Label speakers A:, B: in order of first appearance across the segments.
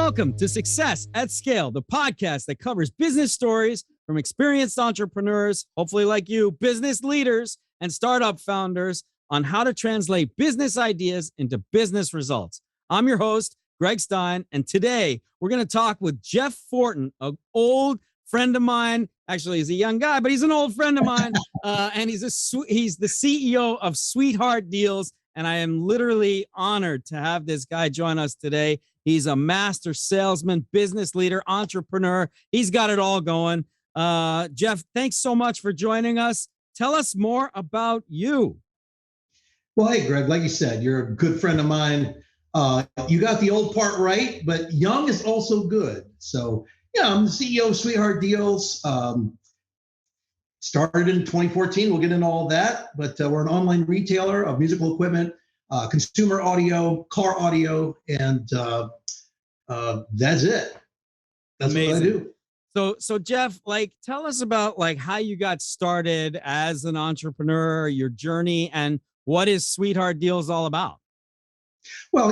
A: Welcome to Success at Scale, the podcast that covers business stories from experienced entrepreneurs, hopefully like you, business leaders, and startup founders on how to translate business ideas into business results. I'm your host, Gregg Stein, and today we're going to talk with Jeff Fortin, an old friend of mine. Actually, he's a young guy, but he's an old friend of mine, and he's the CEO of Sweetheart Deals, and I am literally honored to have this guy join us today. He's a master salesman, business leader, entrepreneur. He's got it all going. Jeff, thanks so much for joining us. Tell us more about you.
B: Well, hey, Greg, like you said, you're a good friend of mine. You got the old part right, but young is also good. So, yeah, I'm the CEO of Sweetheart Deals. Started in 2014. We'll get into all that, but we're an online retailer of musical equipment, consumer audio, car audio, and that's it. That's amazing. What I do.
A: So Jeff, tell us about how you got started as an entrepreneur, your journey, and what is Sweetheart Deals all about?
B: Well,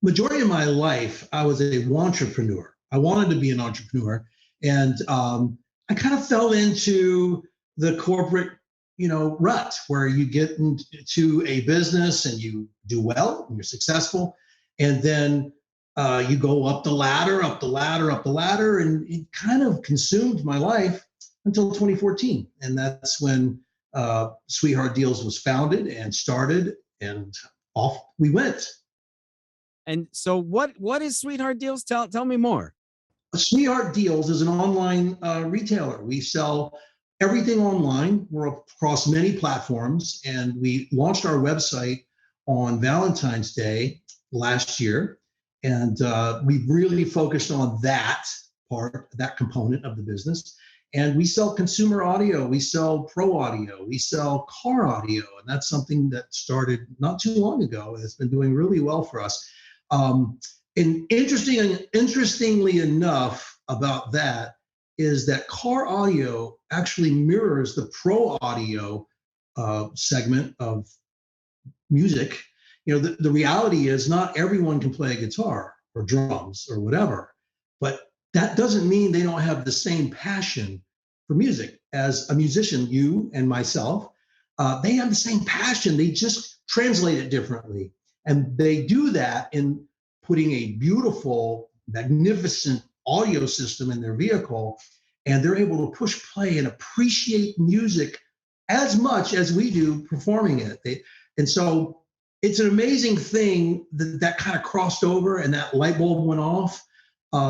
B: majority of my life, I was a wantrepreneur. I wanted to be an entrepreneur, and I kind of fell into the corporate, rut where you get into a business and you do well and you're successful, and then you go up the ladder, and it kind of consumed my life until 2014, and that's when Sweetheart Deals was founded and started, and off we went.
A: And so, what is Sweetheart Deals? Tell me more.
B: Sweetheart Deals is an online retailer. We sell everything online. We're across many platforms, and we launched our website on Valentine's Day last year. And we've really focused on that component of the business. And we sell consumer audio, we sell pro audio, we sell car audio. And that's something that started not too long ago. It's been doing really well for us. And interestingly enough about that is that car audio actually mirrors the pro audio segment of music. The reality is not everyone can play a guitar or drums or whatever, but that doesn't mean they don't have the same passion for music. As a musician, you and myself, they have the same passion. They just translate it differently. And they do that in putting a beautiful, magnificent audio system in their vehicle, and they're able to push play and appreciate music as much as we do performing it. And so it's an amazing thing that kind of crossed over and that light bulb went off.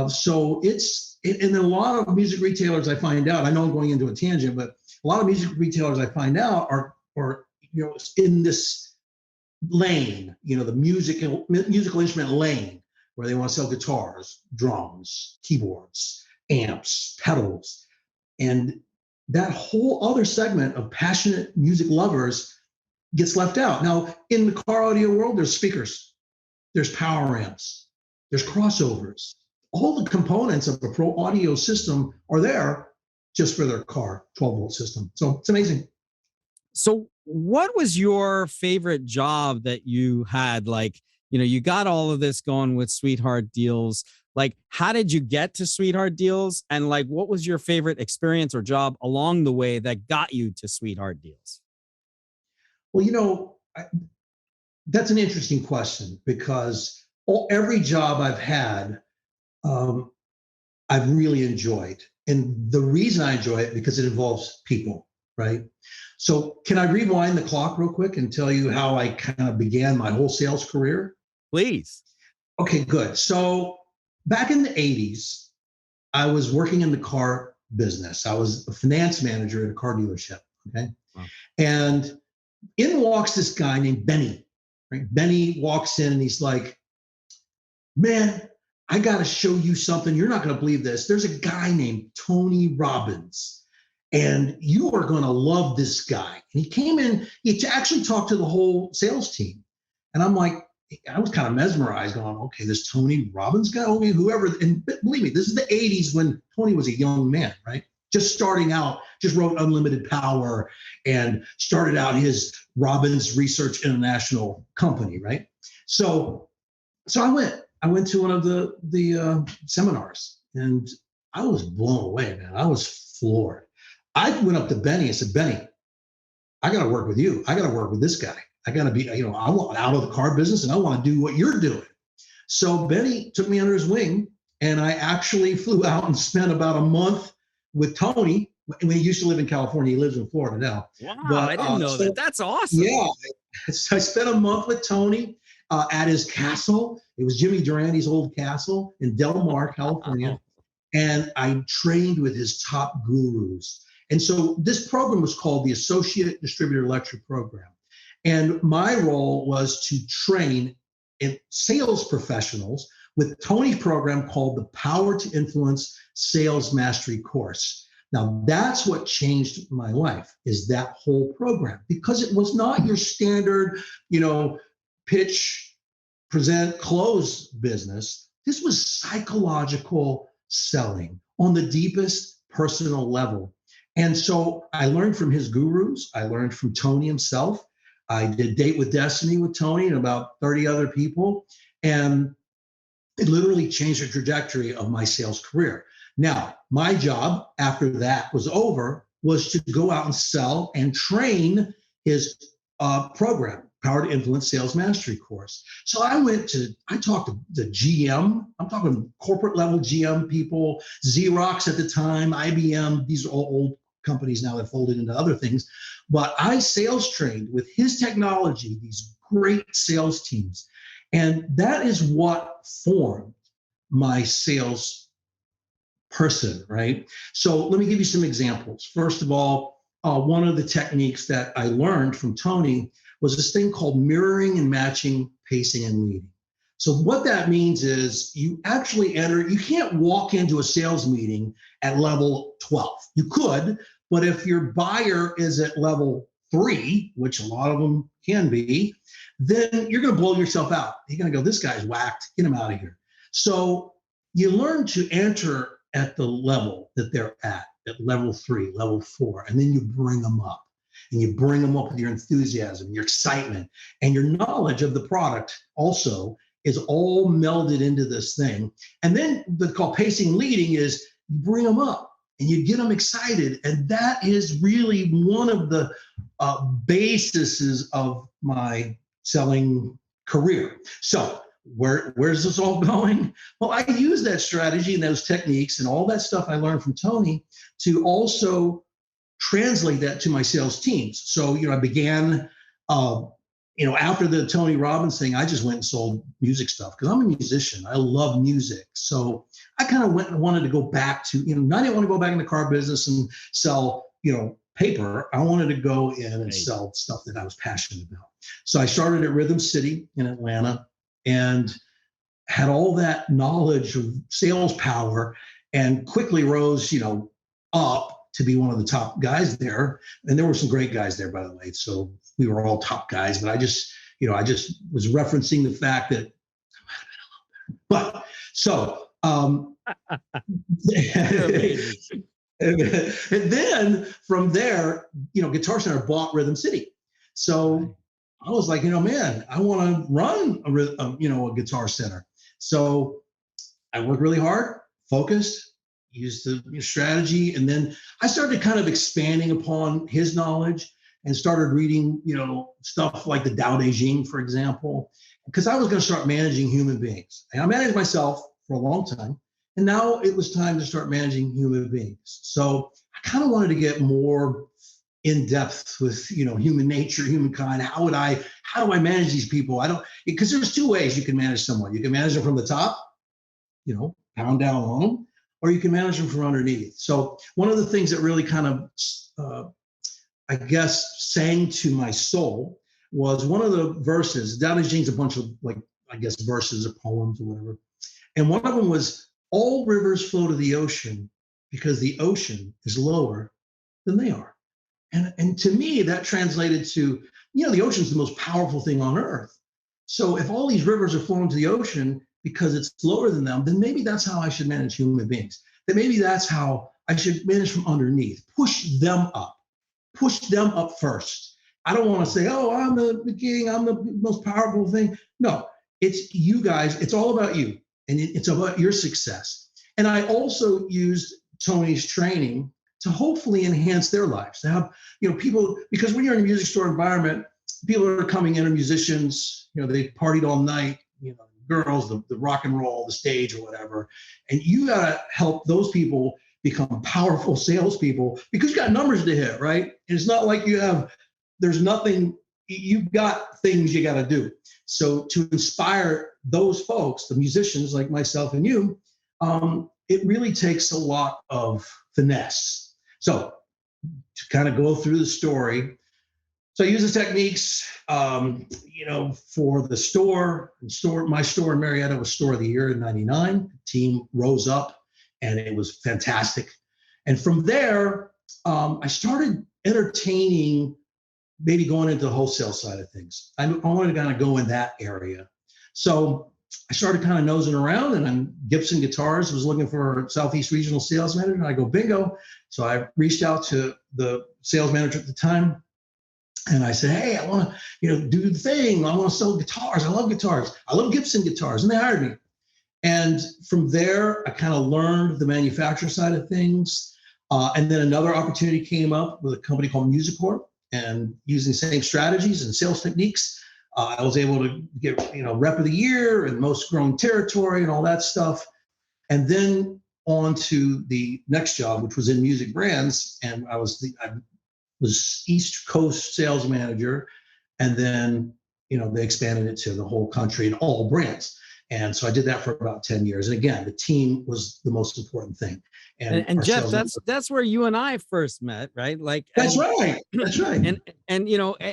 B: So and a lot of music retailers I find out, I know I'm going into a tangent, but a lot of music retailers I find out are in this lane, the musical instrument lane, where they want to sell guitars, drums, keyboards, amps, pedals. And that whole other segment of passionate music lovers gets left out. Now, in the car audio world, there's speakers, there's power amps, there's crossovers. All the components of a pro audio system are there just for their car 12-volt system. So it's amazing.
A: So what was your favorite job that you had? You got all of this going with Sweetheart Deals. How did you get to Sweetheart Deals? And what was your favorite experience or job along the way that got you to Sweetheart Deals?
B: Well, that's an interesting question, because every job I've had, I've really enjoyed. And the reason I enjoy it, because it involves people, right? So can I rewind the clock real quick and tell you how I kind of began my whole sales career?
A: Please.
B: Okay, good. So back in the 80s, I was working in the car business. I was a finance manager at a car dealership, okay? Wow. And in walks this guy named Benny, right? Benny walks in and he's like, man, I got to show you something. You're not going to believe this. There's a guy named Tony Robbins, and you are going to love this guy. And he came in, he actually talked to the whole sales team. And I'm like, I was kind of mesmerized, going, okay, this Tony Robbins guy, whoever, and believe me, this is the 80s when Tony was a young man, right? Just starting out, just wrote Unlimited Power and started out his Robbins Research International company, right? So I went, I went to one of the seminars, and I was blown away, man. I was floored. I went up to Benny and said, Benny, I got to work with you. I got to work with this guy. I got to be, I want out of the car business and I want to do what you're doing. So Benny took me under his wing, and I actually flew out and spent about a month with Tony. When he used to live in California, he lives in Florida now.
A: Wow,
B: but,
A: I didn't know that. That's awesome.
B: Yeah, so I spent a month with Tony at his castle. It was Jimmy Durante's old castle in Del Mar, California. And I trained with his top gurus. And so this program was called the Associate Distributor Lecture Program. And my role was to train sales professionals with Tony's program called the Power to Influence Sales Mastery course. Now, that's what changed my life, is that whole program, because it was not your standard, pitch, present, close business. This was psychological selling on the deepest personal level. And so I learned from his gurus. I learned from Tony himself. I did Date with Destiny with Tony and about 30 other people. And it literally changed the trajectory of my sales career. Now, my job after that was over was to go out and sell and train his program, Power to Influence Sales Mastery course. So I talked to the GM. I'm talking corporate level GM people, Xerox at the time, IBM. These are all old companies now that folded into other things. But I sales trained with his technology, these great sales teams. And that is what formed my sales person, right? So let me give you some examples. First of all, one of the techniques that I learned from Tony was this thing called mirroring and matching, pacing and leading. So what that means is you actually you can't walk into a sales meeting at level 12. You could, but if your buyer is at level 3, which a lot of them can be, then you're going to blow yourself out. You're going to go, this guy's whacked, get him out of here. So you learn to enter at the level that they're at level 3, level 4, and then you bring them up. And you bring them up with your enthusiasm, your excitement, and your knowledge of the product also is all melded into this thing. And then what's called pacing leading is you bring them up and you get them excited. And that is really one of the bases of my selling career. So where's this all going? Well, I use that strategy and those techniques and all that stuff I learned from Tony to also translate that to my sales teams. So, I began, after the Tony Robbins thing, I just went and sold music stuff because I'm a musician. I love music. So I kind of went and wanted to go back to, I didn't want to go back in the car business and sell, paper. I wanted to go in and sell stuff that I was passionate about. So I started at Rhythm City in Atlanta and had all that knowledge of sales power and quickly rose, up to be one of the top guys there. And there were some great guys there, by the way. So we were all top guys, but I just was referencing the fact that I might have been a little better. But so, and then from there, Guitar Center bought Rhythm City. So I was like, man, I want to run a Guitar Center. So I worked really hard, focused, used the strategy. And then I started kind of expanding upon his knowledge and started reading, stuff like the Tao Te Ching, for example, because I was going to start managing human beings. And I managed myself for a long time. And now it was time to start managing human beings. So I kind of wanted to get more in depth with, human nature, humankind. How do I manage these people? Because there's 2 ways you can manage someone. You can manage them from the top, pound down on them, or you can manage them from underneath. So one of the things that really kind of, sang to my soul was one of the verses. Tao Te Ching's a bunch of verses or poems or whatever. And one of them was, all rivers flow to the ocean because the ocean is lower than they are. And to me, that translated to, the ocean's the most powerful thing on earth. So if all these rivers are flowing to the ocean because it's lower than them, then maybe that's how I should manage human beings. Then maybe that's how I should manage from underneath, push them up first. I don't want to say, oh, I'm the king, I'm the most powerful thing. No, it's you guys, it's all about you, and it's about your success. And I also used Tony's training to hopefully enhance their lives, to have, people, because when you're in a music store environment, people are coming in, are musicians, they partied all night, girls, the rock and roll, the stage or whatever. And you got to help those people become powerful salespeople, because you got numbers to hit, right? And it's not like there's nothing, you've got things you got to do. So to inspire those folks, the musicians like myself and you, it really takes a lot of finesse. So to kind of go through the story, so I use the techniques, for the my store in Marietta was Store of the Year in '99. The team rose up and it was fantastic. And from there, I started entertaining, maybe going into the wholesale side of things. I wanted to kind of go in that area. So I started kind of nosing around, and Gibson Guitars was looking for a Southeast Regional sales manager. And I go, bingo. So I reached out to the sales manager at the time, and I said, hey, I want to, do the thing. I want to sell guitars. I love guitars. I love Gibson guitars. And they hired me. And from there, I kind of learned the manufacturer side of things. And then another opportunity came up with a company called Musicorp, and using the same strategies and sales techniques, I was able to get, rep of the year and most growing territory and all that stuff. And then on to the next job, which was in music brands. And I was East Coast sales manager. And then, they expanded it to the whole country and all brands. And so I did that for about 10 years. And again, the team was the most important thing.
A: And Jeff, that's where you and I first met, right? Like
B: that's right. That's right.
A: And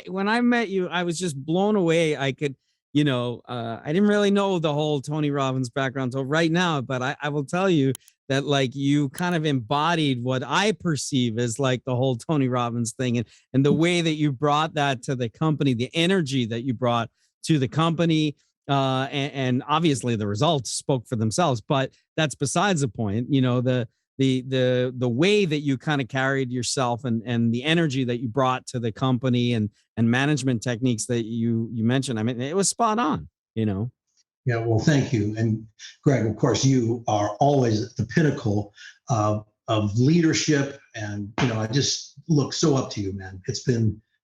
A: when I met you, I was just blown away. I could, I didn't really know the whole Tony Robbins background until right now, but I will tell you that like you kind of embodied what I perceive as like the whole Tony Robbins thing, and the way that you brought that to the company, the energy that you brought to the company. And obviously the results spoke for themselves, but that's besides the point. The way that you kind of carried yourself and the energy that you brought to the company and management techniques that you mentioned. I mean, it was spot on,
B: Yeah, well, thank you. And Gregg, of course, you are always at the pinnacle of leadership. And, I just look so up to you, man.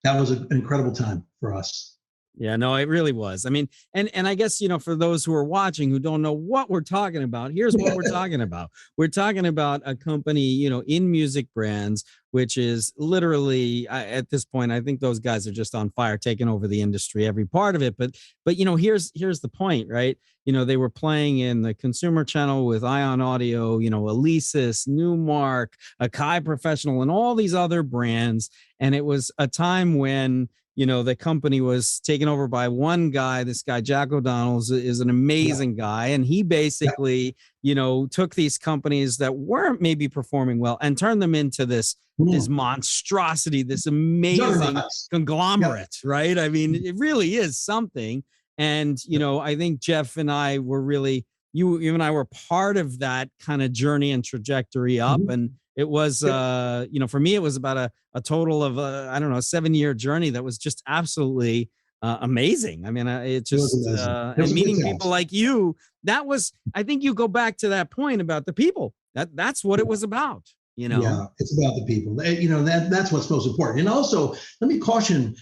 B: That was an incredible time for us.
A: Yeah, no, it really was. I mean, and I guess, for those who are watching who don't know what we're talking about, here's what we're talking about. We're talking about a company, in music brands, which is literally at this point, I think those guys are just on fire, taking over the industry, every part of it. But here's the point, right? They were playing in the consumer channel with Ion Audio, Alesis, Newmark, Akai Professional, and all these other brands. And it was a time when, the company was taken over by one guy. This guy, Jack O'Donnell, is an amazing guy. And he basically, took these companies that weren't maybe performing well and turned them into this monstrosity, this amazing conglomerate, right? I mean, it really is something. And, I think Jeff and I were really, you and I were part of that kind of journey and trajectory up. And it was, for me, it was about a total of, 7-year journey that was just absolutely amazing. I mean, it just, and meeting people like you, that was, I think you go back to that point about the people. That's what it was about,
B: Yeah, it's about the people. That's what's most important. And also, let me caution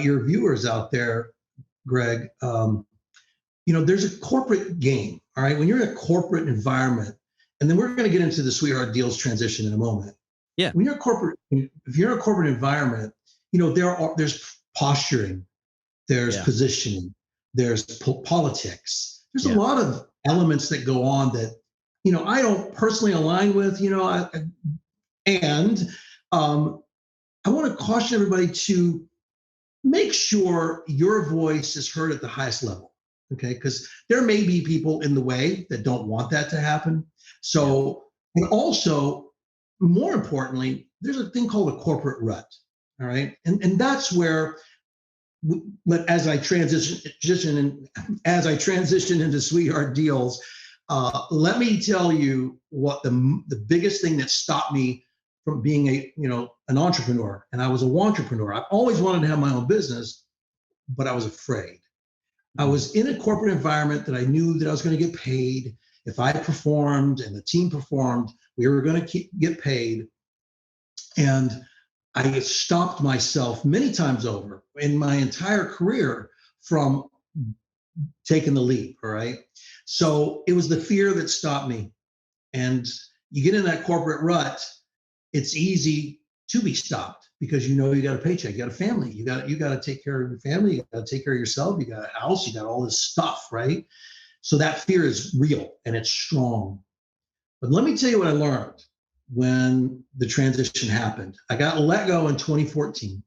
B: your viewers out there, Gregg. There's a corporate game, all right? When you're in a corporate environment, and then we're going to get into the Sweetheart Deals transition in a moment.
A: Yeah.
B: When you're if you're in a corporate environment, there's posturing, there's positioning, there's politics. There's a lot of elements that go on that, I don't personally align with, and I want to caution everybody to make sure your voice is heard at the highest level. Okay, because there may be people in the way that don't want that to happen. So, and also, more importantly, there's a thing called a corporate rut. All right, and that's where, as I transition into Sweetheart Deals, let me tell you what the biggest thing that stopped me from being an entrepreneur, and I was a wantrepreneur. I always wanted to have my own business, but I was afraid. I was in a corporate environment that I knew that I was going to get paid. If I performed and the team performed, we were going to get paid. And I stopped myself many times over in my entire career from taking the leap. All right. So it was the fear that stopped me. And you get in that corporate rut, it's easy to be stopped because you know you got a paycheck, you got a family, you got to take care of your family, you got to take care of yourself, you got a house, you got all this stuff, right? So that fear is real and it's strong. But let me tell you what I learned when the transition happened. I got let go in 2014,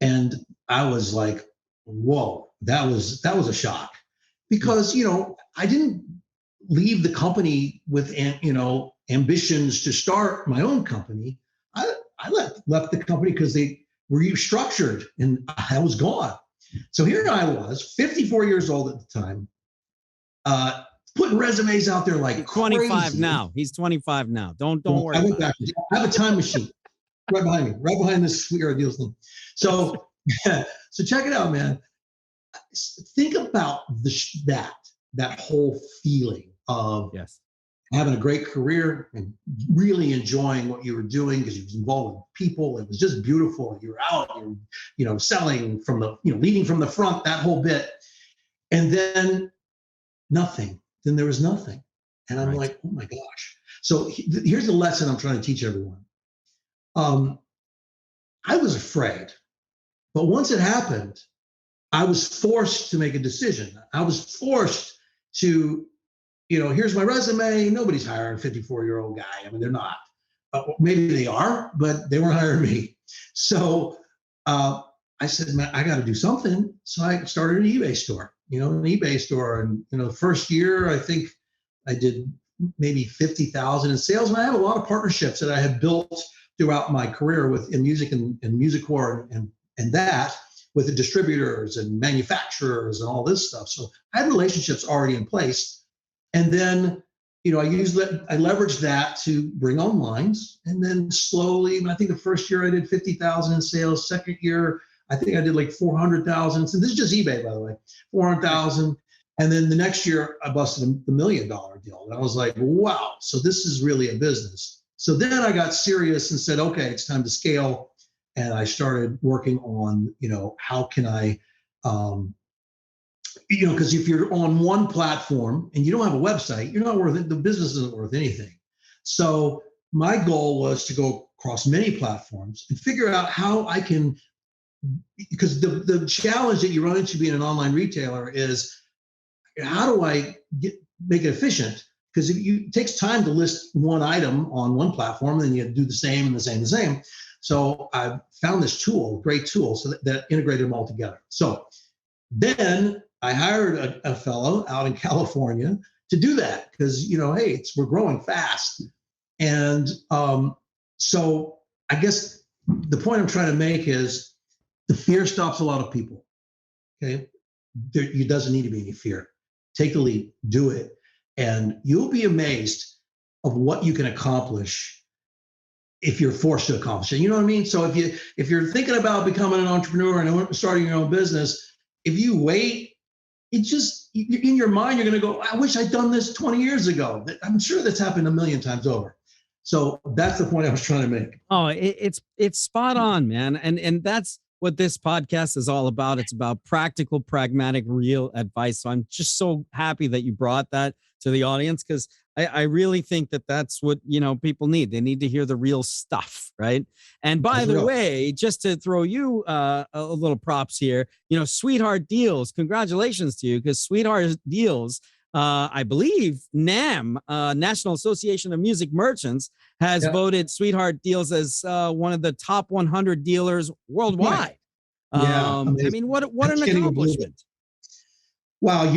B: and I was like, "Whoa, that was a shock," because I didn't leave the company with ambitions to start my own company. I left the company because they were restructured and I was gone. So here I was, 54 years old at the time, putting resumes out there like
A: 25
B: crazy.
A: now. He's 25 now. Don't worry.
B: I went back. I have a time machine right behind me, right behind this Sweetheart Deals thing. So, so check it out, man. Think about that whole feeling of having a great career and really enjoying what you were doing because you was involved with people. It was just beautiful. You were out, selling from the, leading from the front, that whole bit. And then nothing. Then there was nothing. And I'm like, oh my gosh. So here's the lesson I'm trying to teach everyone. I was afraid, but once it happened, I was forced to make a decision. I was forced to, here's my resume. Nobody's hiring a 54-year-old guy. I mean, they're not. Maybe they are, but they weren't hiring me. So I said, man, I got to do something. So I started an eBay store, And, the first year, I think I did maybe 50,000 in sales. And I have a lot of partnerships that I had built throughout my career in music and MusicCore and that with the distributors and manufacturers and all this stuff. So I had relationships already in place. And then, I leveraged that to bring on lines. And then slowly, I think the first year I did 50,000 in sales. Second year, I think I did like 400,000. So this is just eBay, by the way, 400,000. And then the next year I busted the $1 million deal. And I was like, wow, so this is really a business. So then I got serious and said, okay, it's time to scale. And I started working on, how can I, because if you're on one platform and you don't have a website, you're not worth it. The business isn't worth anything. So my goal was to go across many platforms and figure out how I can, because the challenge that you run into being an online retailer is, how do I make it efficient? Because it takes time to list one item on one platform, and then you do the same and the same and the same. So I found this tool, great tool, so that integrated them all together. So then I hired a fellow out in California to do that because, hey, we're growing fast. And so I guess the point I'm trying to make is the fear stops a lot of people, okay? There doesn't need to be any fear. Take the leap, do it, and you'll be amazed of what you can accomplish if you're forced to accomplish it. You know what I mean? So if you're thinking about becoming an entrepreneur and starting your own business, if you wait, in your mind, you're going to go, I wish I'd done this 20 years ago. I'm sure that's happened a million times over. So that's the point I was trying to make.
A: Oh, it's spot on, man. And that's what this podcast is all about. It's about practical, pragmatic, real advice. So I'm just so happy that you brought that to the audience, because I really think that that's what, people need. They need to hear the real stuff, right? And by the way, just to throw you a little props here, Sweetheart Deals, congratulations to you, because Sweetheart Deals, I believe NAMM, National Association of Music Merchants, has voted Sweetheart Deals as one of the top 100 dealers worldwide.
B: Yeah.
A: I mean, what an accomplishment.
B: Wow,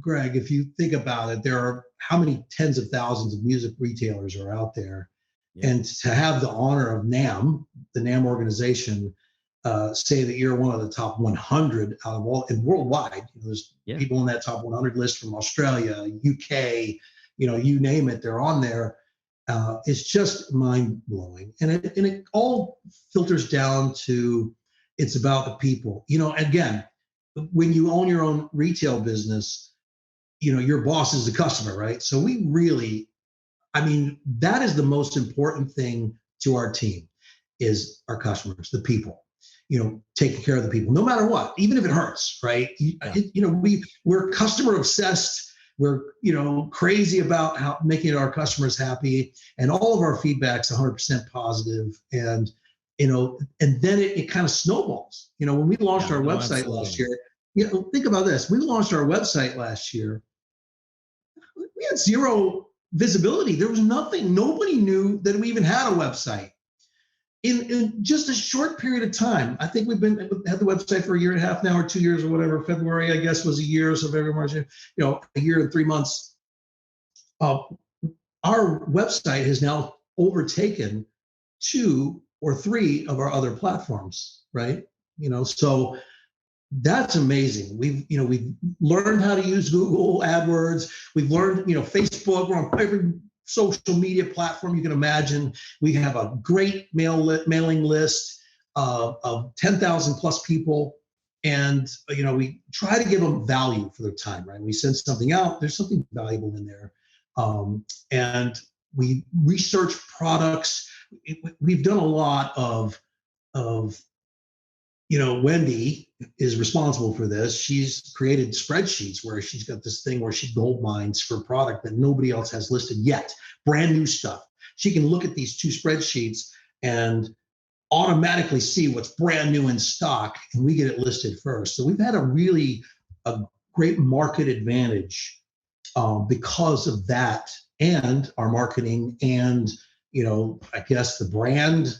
B: Gregg, if you think about it, there are how many tens of thousands of music retailers are out there. Yeah. And to have the honor of NAMM, the NAMM organization, say that you're one of the top 100 out of all, and worldwide, there's people on that top 100 list from Australia, UK, you name it, they're on there. It's just mind blowing. And it all filters down to, it's about the people. Again, when you own your own retail business, your boss is the customer, right? So we really, that is the most important thing to our team is our customers, the people, taking care of the people, no matter what, even if it hurts, right? We're customer obsessed. We're, crazy about making our customers happy, and all of our feedback's 100% positive. And, and then it kind of snowballs. When we launched our website last year, think about this. We launched our website last year. We had zero visibility. There was nothing. Nobody knew that we even had a website. In just a short period of time, I think had the website for a year and a half now, or 2 years or whatever. February, I guess, was a year. So February, March, a year and 3 months. Our website has now overtaken 2 or 3 of our other platforms, right? So that's amazing. We've learned how to use Google AdWords. We've learned, Facebook. We're on every social media platform you can imagine. We have a great mailing list of 10,000 plus people. And, we try to give them value for their time, right? We send something out, there's something valuable in there. And we research products. We've done a lot of Wendy is responsible for this. She's created spreadsheets where she's got this thing where she gold mines for product that nobody else has listed yet, brand new stuff. She can look at these 2 spreadsheets and automatically see what's brand new in stock, and we get it listed first. So we've had a great market advantage because of that, and our marketing, and I guess the brand.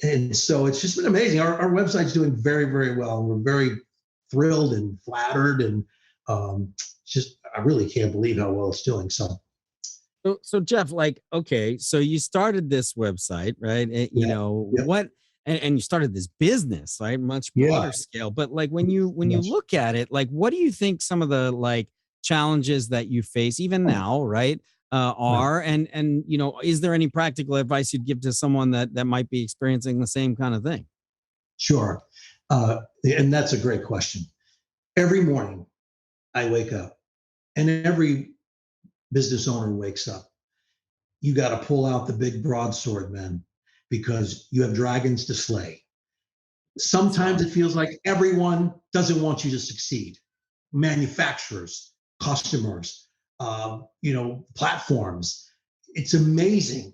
B: And so it's just been amazing. Our website's doing very, very well. We're very thrilled and flattered, and I really can't believe how well it's doing.
A: So Jeff, okay, so you started this website, right? What, and you started this business, right? Much broader scale. But when you look at it, what do you think some of the challenges that you face even now, right? Are, and is there any practical advice you'd give to someone that might be experiencing the same kind of thing?
B: Sure. And that's a great question. Every morning I wake up, and every business owner wakes up. You got to pull out the big broadsword, man, because you have dragons to slay. Sometimes it feels like everyone doesn't want you to succeed. Manufacturers, customers, platforms. It's amazing.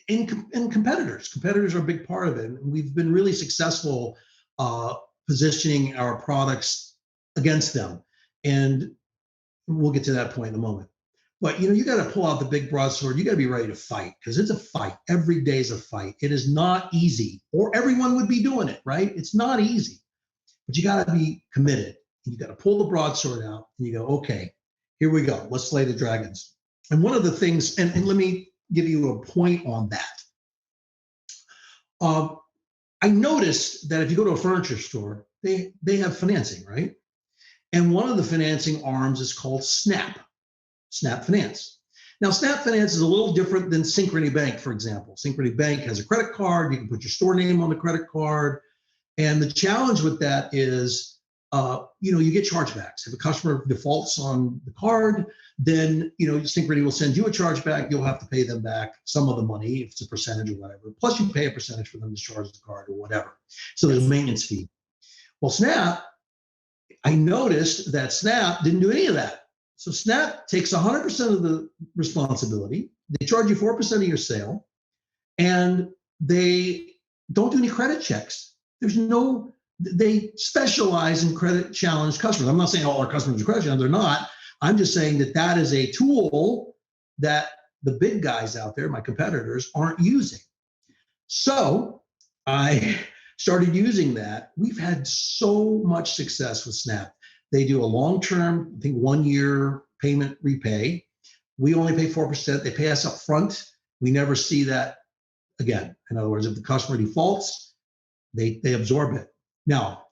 B: And competitors. Competitors are a big part of it. And we've been really successful positioning our products against them. And we'll get to that point in a moment. But you got to pull out the big broadsword. You got to be ready to fight, because it's a fight. Every day is a fight. It is not easy, or everyone would be doing it, right? It's not easy. But you got to be committed. You got to pull the broadsword out, and you go, okay, here we go. Let's slay the dragons. And one of the things, and let me give you a point on that. I noticed that if you go to a furniture store, they have financing, right? And one of the financing arms is called Snap Finance. Now, Snap Finance is a little different than Synchrony Bank, for example. Synchrony Bank has a credit card. You can put your store name on the credit card. And the challenge with that is, you get chargebacks. If a customer defaults on the card, then, Synchrony will send you a chargeback. You'll have to pay them back some of the money, if it's a percentage or whatever. Plus, you pay a percentage for them to charge the card or whatever. So there's a maintenance fee. Well, Snap, I noticed that Snap didn't do any of that. So Snap takes 100% of the responsibility. They charge you 4% of your sale, and they don't do any credit checks. They specialize in credit challenged customers. I'm not saying all our customers are credit challenged, they're not. I'm just saying that is a tool that the big guys out there, my competitors, aren't using. So I started using that. We've had so much success with Snap. They do a long-term, I think 1 year payment repay. We only pay 4%. They pay us up front. We never see that again. In other words, if the customer defaults, they absorb it. Now,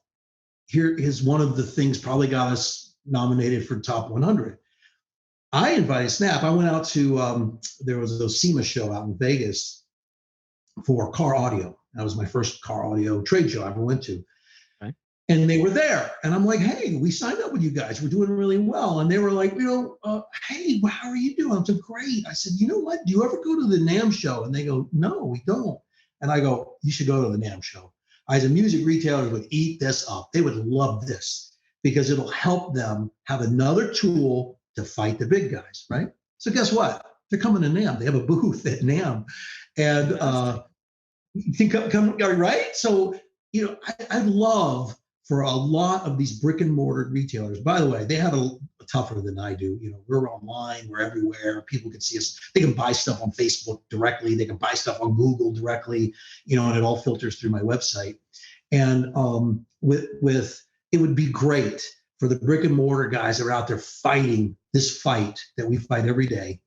B: here is one of the things probably got us nominated for top 100. I invited Snap. I went out to, there was a SEMA show out in Vegas for car audio. That was my first car audio trade show I ever went to.
A: Okay.
B: And they were there. And I'm like, hey, we signed up with you guys. We're doing really well. And they were like, hey, how are you doing? I'm so great. I said, you know what? Do you ever go to the NAMM show? And they go, no, we don't. And I go, you should go to the NAMM show. I said, music retailers would eat this up. They would love this because it'll help them have another tool to fight the big guys, right? So guess what? They're coming to NAMM. They have a booth at NAMM. And you think come right? So, I love for a lot of these brick and mortar retailers. By the way, they have it tougher than I do. We're online, we're everywhere. People can see us. They can buy stuff on Facebook directly. They can buy stuff on Google directly, and it all filters through my website. And with it would be great for the brick and mortar guys that are out there fighting this fight that we fight every day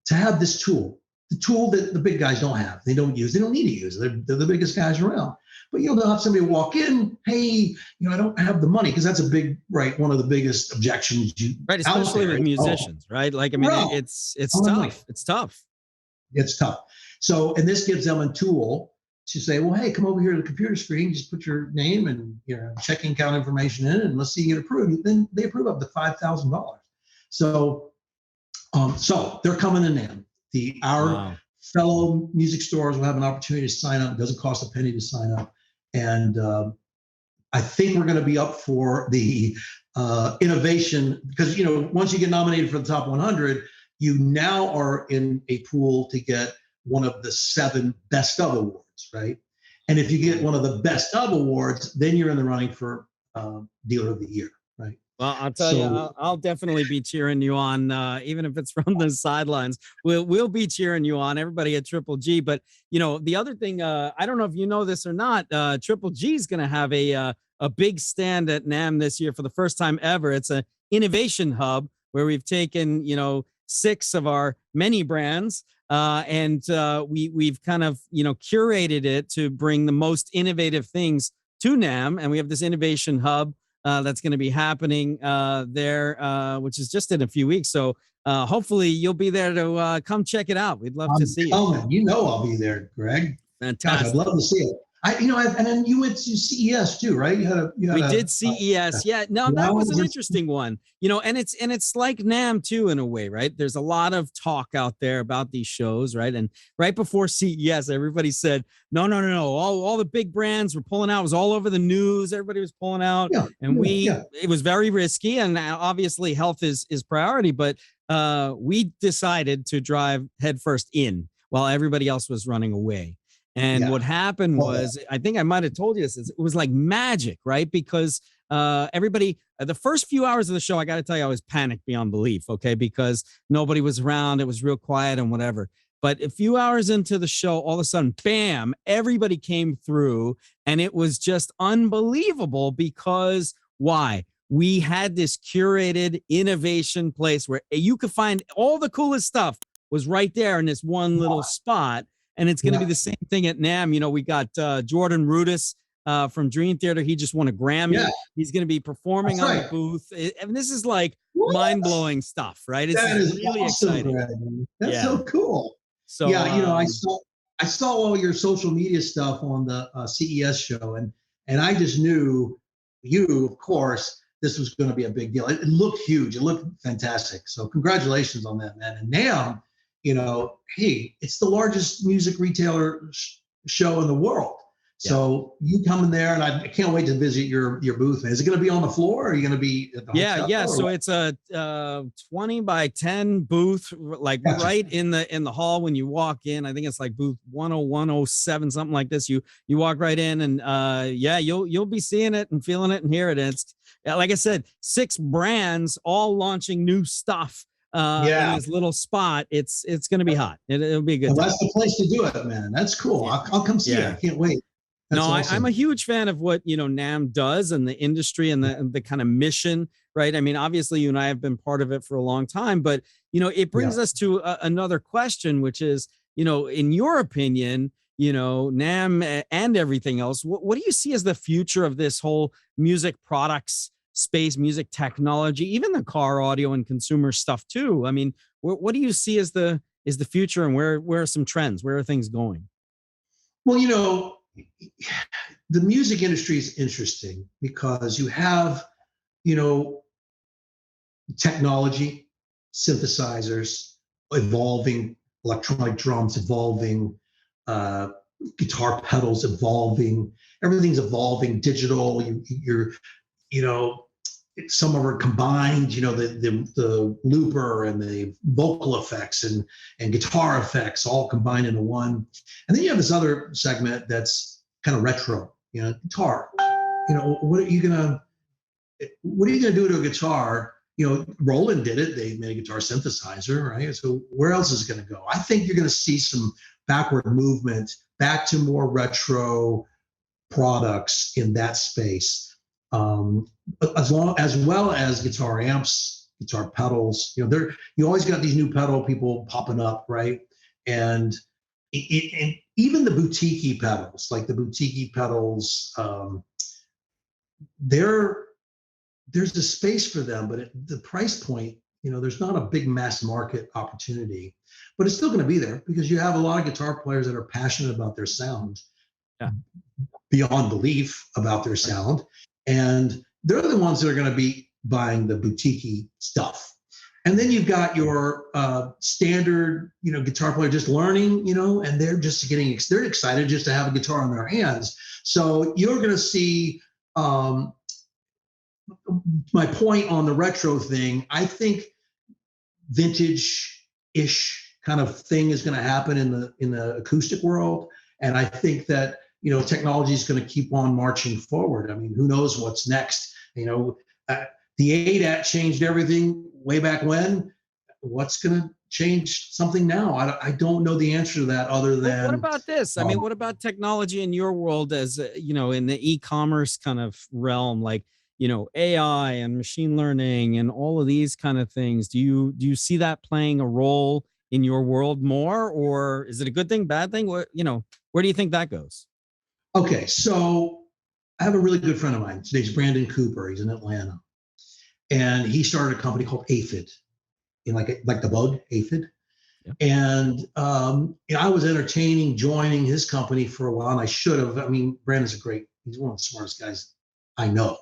B: to have this tool, the tool that the big guys don't have. They don't use. They don't need to use. They're the biggest guys around. But they'll have somebody walk in. Hey, I don't have the money, because that's a big one of the biggest objections
A: right, especially with musicians, right? Like it's tough. It's tough.
B: It's tough. So, and this gives them a tool to say, well, hey, come over here to the computer screen, just put your name and checking account information in, and let's see you get approved. Then they approve up to $5,000. So, so they're coming in NAMM. Our fellow music stores will have an opportunity to sign up. It doesn't cost a penny to sign up. And I think we're going to be up for the innovation, because, once you get nominated for the top 100, you now are in a pool to get one of the 7 best of awards, right? And if you get one of the best of awards, then you're in the running for dealer of the year, right?
A: Well, I'll tell you, I'll definitely be cheering you on, even if it's from the sidelines. We'll be cheering you on, everybody at Triple G. But the other thing, I don't know if you know this or not, Triple G is going to have a big stand at NAMM this year for the first time ever. It's an innovation hub where we've taken 6 of our many brands, and we've kind of curated it to bring the most innovative things to NAMM, and we have this innovation hub that's going to be happening there, which is just in a few weeks. So hopefully you'll be there to come check it out. We'd love to see
B: you. I'll be there, Greg.
A: Fantastic.
B: Gosh, I'd love to see it. And then you went to CES too, right? We
A: did CES. No, that was an interesting one. And it's like NAMM too, in a way, right? There's a lot of talk out there about these shows, right? And right before CES, everybody said, no. All the big brands were pulling out. It was all over the news. Everybody was pulling out. It was very risky. And obviously health is priority, but we decided to drive headfirst in while everybody else was running away. And what happened was, I think I might have told you this, it was like magic, right? Because everybody, the first few hours of the show, I got to tell you, I was panicked beyond belief, okay? Because nobody was around. It was real quiet and whatever. But a few hours into the show, all of a sudden, bam, everybody came through. And it was just unbelievable because why? We had this curated innovation place where you could find all the coolest stuff was right there in this one little spot. And it's going to be the same thing at NAMM. We got Jordan Rudess from Dream Theater. He just won a Grammy. Yeah. He's going to be performing on the booth. And this is like mind-blowing stuff, right?
B: That is really awesome, exciting. Greg. That's so cool. So I saw all your social media stuff on the CES show, and I just knew of course, this was going to be a big deal. It looked huge. It looked fantastic. So congratulations on that, man. And NAMM, hey, it's the largest music retailer show in the world. So you come in there, and I can't wait to visit your booth. Is it going to be on the floor, or are you going to be at the hotel?
A: So it's a 20 by 10 booth, like right in the hall when you walk in. I think it's like booth 10107, something like this. You walk right in, and you'll be seeing it and feeling it and hearing it. It's like I said, 6 brands all launching new stuff. In this little spot. It's going to be hot. It'll be a good time.
B: That's the place to do it, man. That's cool. I'll come see it. I can't wait. That's awesome.
A: I'm a huge fan of what NAMM does and the industry and the kind of mission, right? I mean, obviously you and I have been part of it for a long time, but it brings us to another question, which is, in your opinion, NAMM and everything else, what do you see as the future of this whole music products space, music technology, even the car audio and consumer stuff too? I mean, what do you see as the future, and where are some trends? Where are things going?
B: Well, the music industry is interesting because you have, technology, synthesizers, evolving, electronic drums evolving, guitar pedals evolving, everything's evolving, digital. You know, some of them are combined, the looper and the vocal effects and guitar effects all combined into one. And then you have this other segment that's kind of retro, guitar. What are you gonna do to a guitar? Roland did it. They made a guitar synthesizer, right? So where else is it going to go? I think you're going to see some backward movement back to more retro products in that space, as well as guitar amps, guitar pedals. You always got these new pedal people popping up, right? And even the boutique pedals, like the boutique pedals, there's a space for them, but at the price point, there's not a big mass market opportunity, but it's still going to be there because you have a lot of guitar players that are passionate about their sound, beyond belief about their sound. And they're the ones that are going to be buying the boutique stuff. And then you've got your standard, guitar player just learning, and they're just they're excited just to have a guitar in their hands. So you're going to see, my point on the retro thing, I think vintage-ish kind of thing is going to happen in the acoustic world. And I think that, technology is going to keep on marching forward. I mean, who knows what's next? The ADAT changed everything way back when. What's going to change something now? I don't know the answer to that other than.
A: What about this? I mean, what about technology in your world as, in the e-commerce kind of realm, like, AI and machine learning and all of these kind of things? Do you see that playing a role in your world more, or is it a good thing, bad thing? Where do you think that goes?
B: Okay, so I have a really good friend of mine. His name's Brandon Cooper. He's in Atlanta, and he started a company called Aphid, like the bug Aphid. Yeah. And I was entertaining joining his company for a while, and I should have. I mean, Brandon's he's one of the smartest guys I know.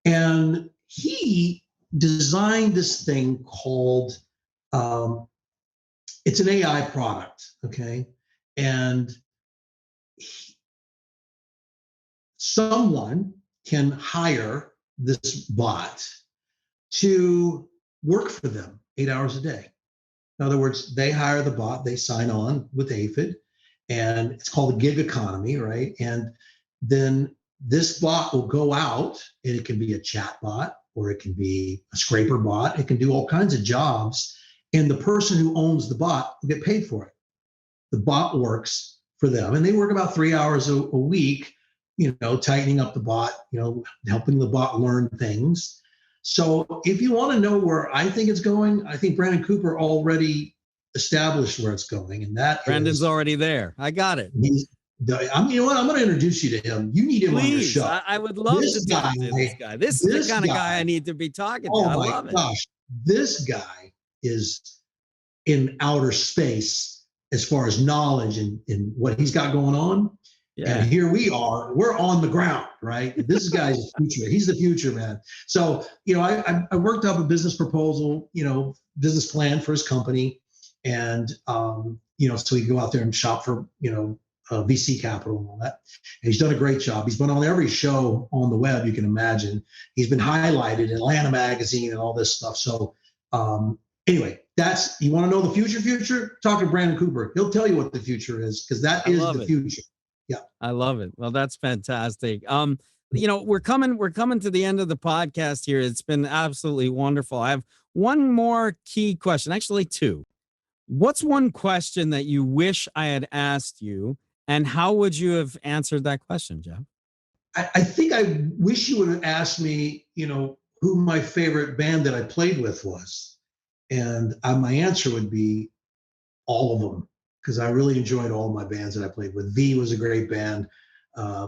B: And he designed this thing called, it's an AI product, okay? And someone can hire this bot to work for them 8 hours a day. In other words, they hire the bot, they sign on with Aphid, and it's called the gig economy, right? And then this bot will go out, and it can be a chat bot, or it can be a scraper bot. It can do all kinds of jobs, and the person who owns the bot will get paid for it. The bot works for them, and they work about 3 hours a week, tightening up the bot, helping the bot learn things. So if you want to know where I think it's going, I think Brandon Cooper already established where it's going, and
A: Brandon's already there. I got it.
B: I'm going to introduce you to him. You need him on your show.
A: I would love to talk to this guy. This is the kind of guy I need to be talking to. I love it. Oh my gosh,
B: this guy is in outer space as far as knowledge and what he's got going on. Yeah. And here we are, we're on the ground, right? This guy's the future. He's the future, man. So, I worked up a business proposal, business plan for his company. And, so he could go out there and shop for, VC capital and all that. And he's done a great job. He's been on every show on the web you can imagine. He's been highlighted in Atlanta Magazine and all this stuff. So, anyway, you want to know the future? Talk to Brandon Cooper. He'll tell you what the future is, because that is the future. Yeah.
A: I love it. Well, that's fantastic. We're coming to the end of the podcast here. It's been absolutely wonderful. I have one more key question, actually two. What's one question that you wish I had asked you, and how would you have answered that question, Jeff?
B: I think I wish you would have asked me, who my favorite band that I played with was. And my answer would be all of them, because I really enjoyed all of my bands that I played with. V was a great band.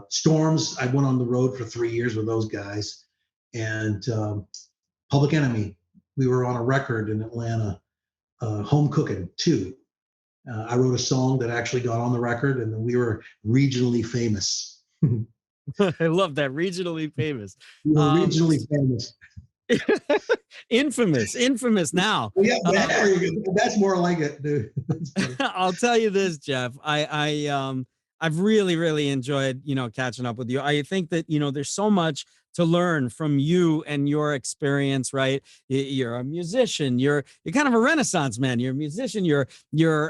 B: Storms, I went on the road for 3 years with those guys. And Public Enemy, we were on a record in Atlanta, Home Cooking 2. I wrote a song that actually got on the record, and we were regionally famous.
A: I love that. Regionally famous.
B: We were regionally famous.
A: Infamous now.
B: Well, yeah, there you go. That's more like it, dude.
A: I'll tell you this, Jeff. I've really enjoyed, catching up with you. I think that, there's so much to learn from you and your experience, right? You're a musician. You're kind of a Renaissance man. You're a musician. You're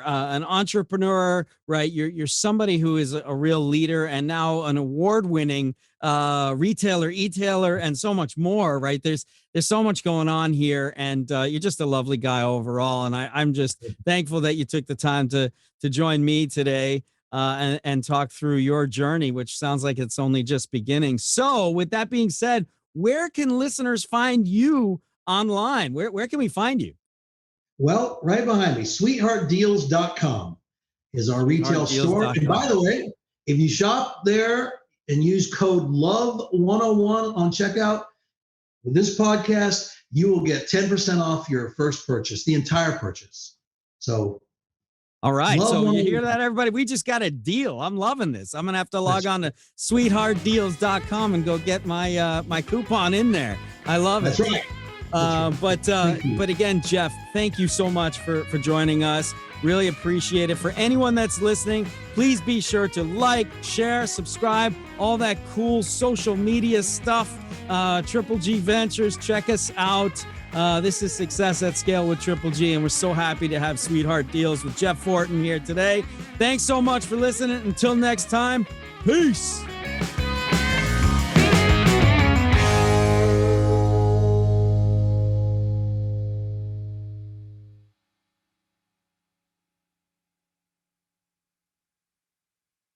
A: an entrepreneur, right? You're somebody who is a real leader, and now an award-winning retailer, e-tailer, and so much more, right? There's so much going on here, and you're just a lovely guy overall. And I'm just thankful that you took the time to join me today. And talk through your journey, which sounds like it's only just beginning. So with that being said, where can listeners find you online? Where can we find you?
B: Well, right behind me, sweetheartdeals.com is our retail store. And by the way, if you shop there and use code LOVE101 on checkout with this podcast, you will get 10% off your first purchase, the entire purchase. So
A: all right. So you hear that, everybody? We just got a deal. I'm loving this. I'm going to have to log on to sweetheartdeals.com and go get my my coupon in there. I love it.
B: That's right.
A: But again, Jeff, thank you so much for joining us. Really appreciate it. For anyone that's listening, please be sure to like, share, subscribe, all that cool social media stuff. Triple G Ventures, check us out. This is Success at Scale with Triple G, and we're so happy to have Sweetheart Deals with Jeff Fortin here today. Thanks so much for listening. Until next time, peace.